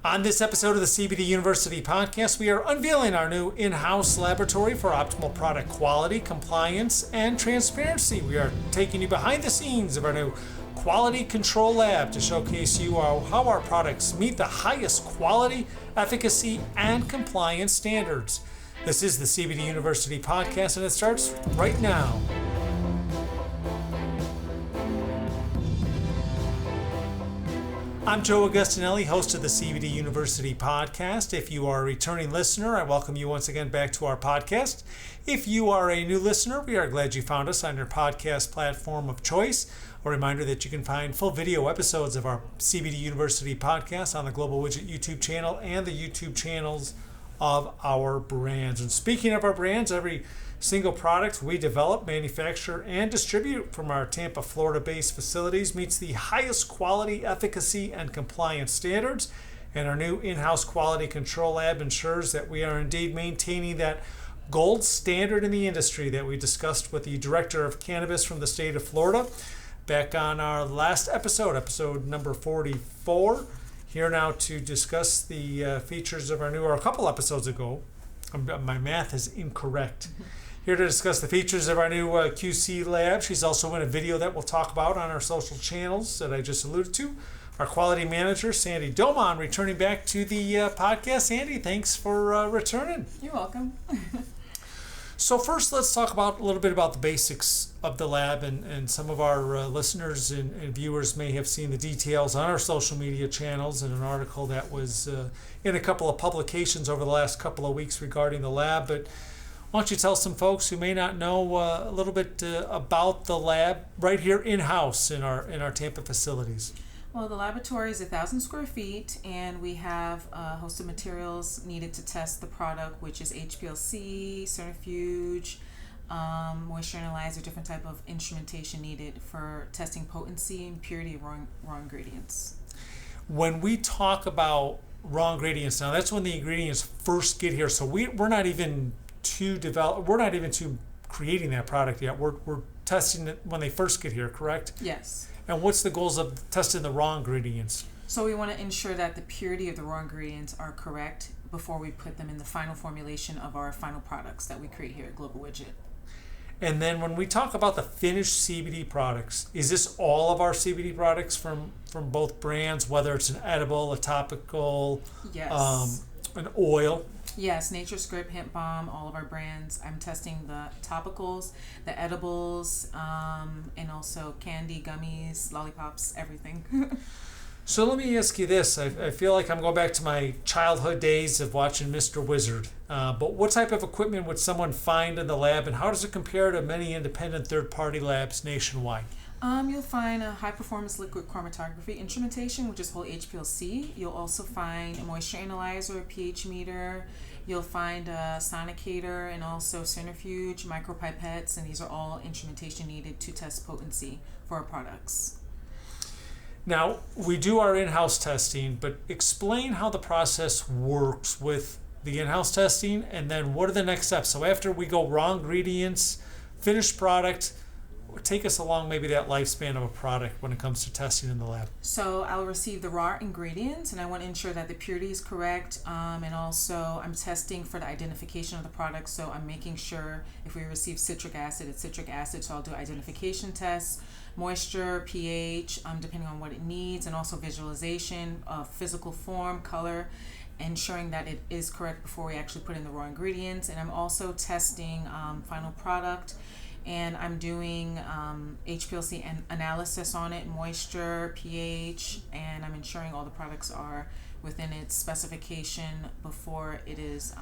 On this episode of the CBD University podcast, we are unveiling our new in-house laboratory for optimal product quality, compliance, and transparency. We are taking you behind the scenes of our new quality control lab to showcase you how our products meet the highest quality, efficacy, and compliance standards. This is the CBD University podcast, and it starts right now. I'm Joe Augustinelli, host of the CBD University podcast. If you are a returning listener, I welcome you once again back to our podcast. If you are a new listener, we are glad you found us on your podcast platform of choice. A reminder that you can find full video episodes of our CBD University podcast on the Global Widget YouTube channel and the YouTube channels of our brands. And speaking of our brands, every single product we develop, manufacture, and distribute from our Tampa, Florida-based facilities meets the highest quality, efficacy, and compliance standards. And our new in-house quality control lab ensures that we are indeed maintaining that gold standard in the industry that we discussed with the Director of Cannabis from the state of Florida back on our last episode number 44. Here now to discuss the features of our new, or a couple episodes ago, my math is incorrect. Here to discuss the features of our new QC lab. She's also in a video that we'll talk about on our social channels that I just alluded to. Our quality manager, Sandy Domon, returning back to the podcast. Sandy, thanks for returning. You're welcome. So first, let's talk about a little bit about the basics of the lab, and some of our listeners and viewers may have seen the details on our social media channels in an article that was in a couple of publications over the last couple of weeks regarding the lab. But why don't you tell some folks who may not know a little bit about the lab right here in-house in our Tampa facilities? Well, the laboratory is 1,000 square feet, and we have a host of materials needed to test the product, which is HPLC, centrifuge, moisture analyzer, different type of instrumentation needed for testing potency and purity of raw ingredients. When we talk about raw ingredients, now that's when the ingredients first get here. So we're not even to creating that product yet. We're testing it when they first get here, correct? Yes. And what's the goals of testing the raw ingredients? So we want to ensure that the purity of the raw ingredients are correct before we put them in the final formulation of our final products that we create here at Global Widget. And then when we talk about the finished CBD products, is this all of our CBD products from both brands, whether it's an edible, a topical, yes, an oil? Yes, Nature's Script, Hemp Balm, all of our brands. I'm testing the topicals, the edibles, and also candy, gummies, lollipops, everything. So let me ask you this. I feel like I'm going back to my childhood days of watching Mr. Wizard. But what type of equipment would someone find in the lab, and how does it compare to many independent third-party labs nationwide? You'll find a high-performance liquid chromatography instrumentation, which is whole HPLC. You'll also find a moisture analyzer, a pH meter. You'll find a sonicator and also centrifuge, micropipettes, and these are all instrumentation needed to test potency for our products. Now, we do our in-house testing, but explain how the process works with the in-house testing, and then what are the next steps? So after we go raw ingredients, finished product, take us along maybe that lifespan of a product when it comes to testing in the lab. So I'll receive the raw ingredients, and I want to ensure that the purity is correct, and also I'm testing for the identification of the product. So I'm making sure if we receive citric acid, it's citric acid, so I'll do identification tests, moisture, pH, depending on what it needs, and also visualization of physical form, color, ensuring that it is correct before we actually put in the raw ingredients. And I'm also testing final product, and I'm doing HPLC analysis on it, moisture, pH, and I'm ensuring all the products are within its specification before it is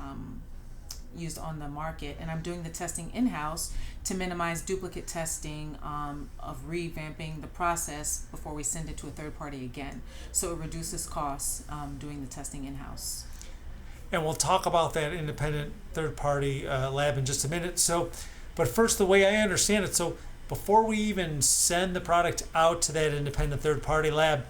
used on the market. And I'm doing the testing in-house to minimize duplicate testing of revamping the process before we send it to a third party again. So it reduces costs doing the testing in-house. And we'll talk about that independent third party lab in just a minute. But first, the way I understand it, so before we even send the product out to that independent third-party lab,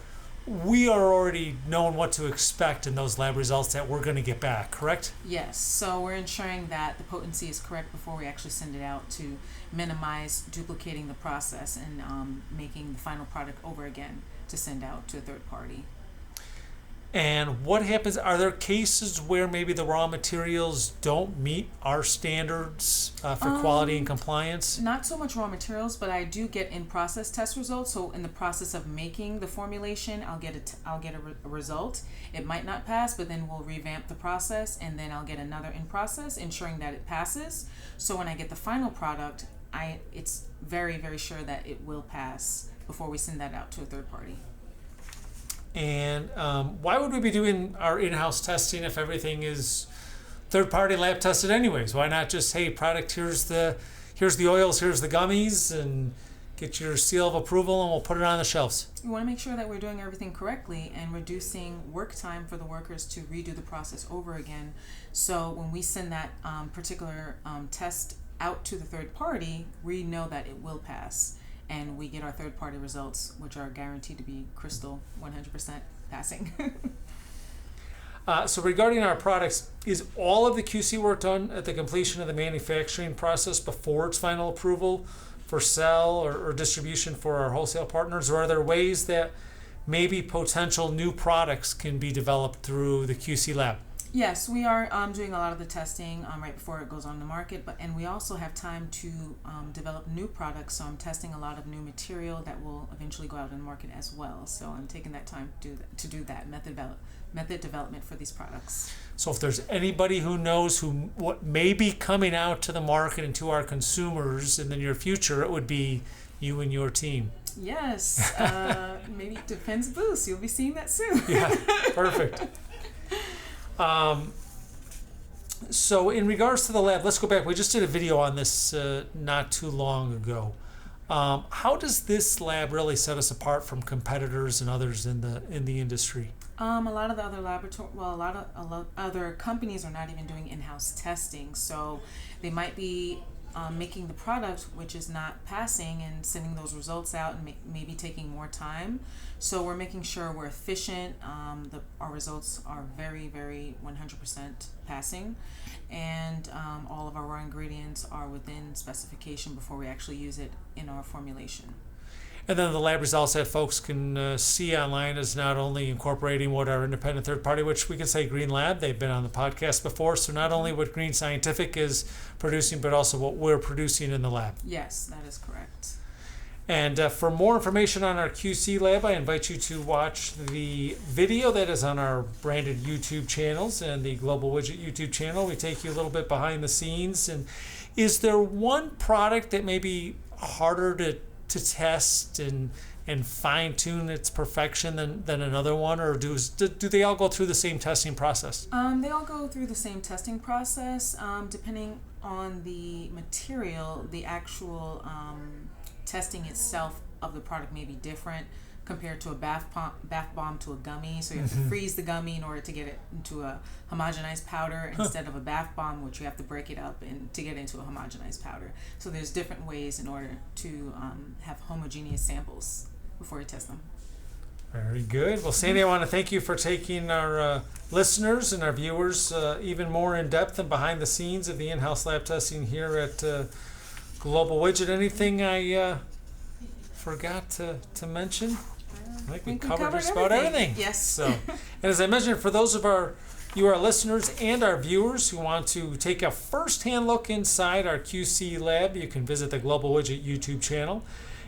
we are already knowing what to expect in those lab results that we're going to get back, correct? Yes. So we're ensuring that the potency is correct before we actually send it out to minimize duplicating the process and making the final product over again to send out to a third party. And what happens? Are there cases where maybe the raw materials don't meet our standards for quality and compliance? Not so much raw materials, but I do get in-process test results. So in the process of making the formulation, I'll get a result. It might not pass, but then we'll revamp the process, and then I'll get another in-process, ensuring that it passes. So when I get the final product, it's very, very sure that it will pass before we send that out to a third party. And why would we be doing our in-house testing if everything is third-party lab tested anyways? Why not just, hey, product, here's the oils, here's the gummies, and get your seal of approval, and we'll put it on the shelves? We want to make sure that we're doing everything correctly and reducing work time for the workers to redo the process over again. So when we send that particular test out to the third party, we know that it will pass. And we get our third-party results, which are guaranteed to be crystal 100% passing. So regarding our products, is all of the QC work done at the completion of the manufacturing process before its final approval for sale or distribution for our wholesale partners? Or are there ways that maybe potential new products can be developed through the QC lab? Yes, we are doing a lot of the testing right before it goes on the market, and we also have time to develop new products. So I'm testing a lot of new material that will eventually go out in the market as well. So I'm taking that time to do that method development for these products. So if there's anybody who knows what may be coming out to the market and to our consumers in the near future, it would be you and your team. Yes, maybe Defense Boost. You'll be seeing that soon. Yeah, perfect. So in regards to the lab, let's go back. We just did a video on this not too long ago. How does this lab really set us apart from competitors and others in the industry? A lot of the other other companies are not even doing in-house testing, so they might be making the product which is not passing and sending those results out and maybe taking more time. So we're making sure we're efficient. Our results are very, very 100% passing, and all of our raw ingredients are within specification before we actually use it in our formulation. And then the lab results that folks can see online is not only incorporating what our independent third party, which we can say Green Lab, they've been on the podcast before, so not only what Green Scientific is producing, but also what we're producing in the lab. Yes, that is correct. And for more information on our QC lab, I invite you to watch the video that is on our branded YouTube channels and the Global Widget YouTube channel. We take you a little bit behind the scenes. And is there one product that may be harder to test and fine-tune its perfection than another one, or do they all go through the same testing process? They all go through the same testing process. Depending on the material, the actual testing itself of the product may be different compared to a bath bomb to a gummy. So you have to freeze the gummy in order to get it into a homogenized powder instead of a bath bomb, which you have to break it up and to get into a homogenized powder. So there's different ways in order to have homogeneous samples before you test them. Very good. Well, Sandy, I want to thank you for taking our listeners and our viewers even more in depth and behind the scenes of the in-house lab testing here at Global Widget. Anything I forgot to mention? I think we covered just about everything. Yes. So, and as I mentioned, for those of our listeners and our viewers who want to take a first-hand look inside our QC lab, you can visit the Global Widget YouTube channel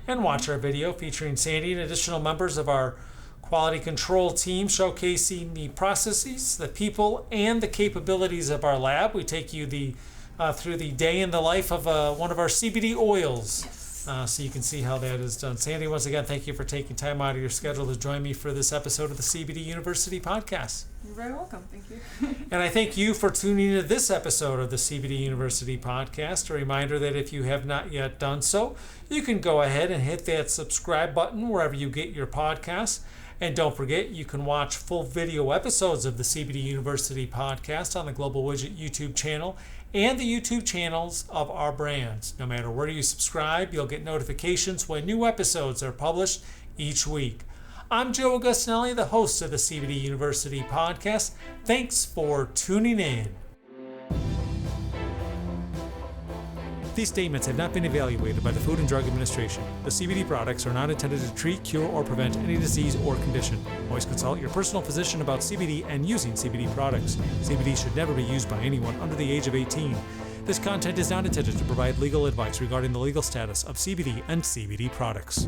and watch our video featuring Sandy and additional members of our quality control team showcasing the processes, the people, and the capabilities of our lab. We take you through the day in the life of one of our CBD oils. Yes. So you can see how that is done. Sandy, once again, thank you for taking time out of your schedule to join me for this episode of the CBD University podcast. You're very welcome. Thank you. And I thank you for tuning into this episode of the CBD University podcast. A reminder that if you have not yet done so, you can go ahead and hit that subscribe button wherever you get your podcasts. And don't forget, you can watch full video episodes of the CBD University podcast on the Global Widget YouTube channel and the YouTube channels of our brands. No matter where you subscribe, you'll get notifications when new episodes are published each week. I'm Joe Augustinelli, the host of the CBD University podcast. Thanks for tuning in. These statements have not been evaluated by the Food and Drug Administration. The CBD products are not intended to treat, cure, or prevent any disease or condition. Always consult your personal physician about CBD and using CBD products. CBD should never be used by anyone under the age of 18. This content is not intended to provide legal advice regarding the legal status of CBD and CBD products.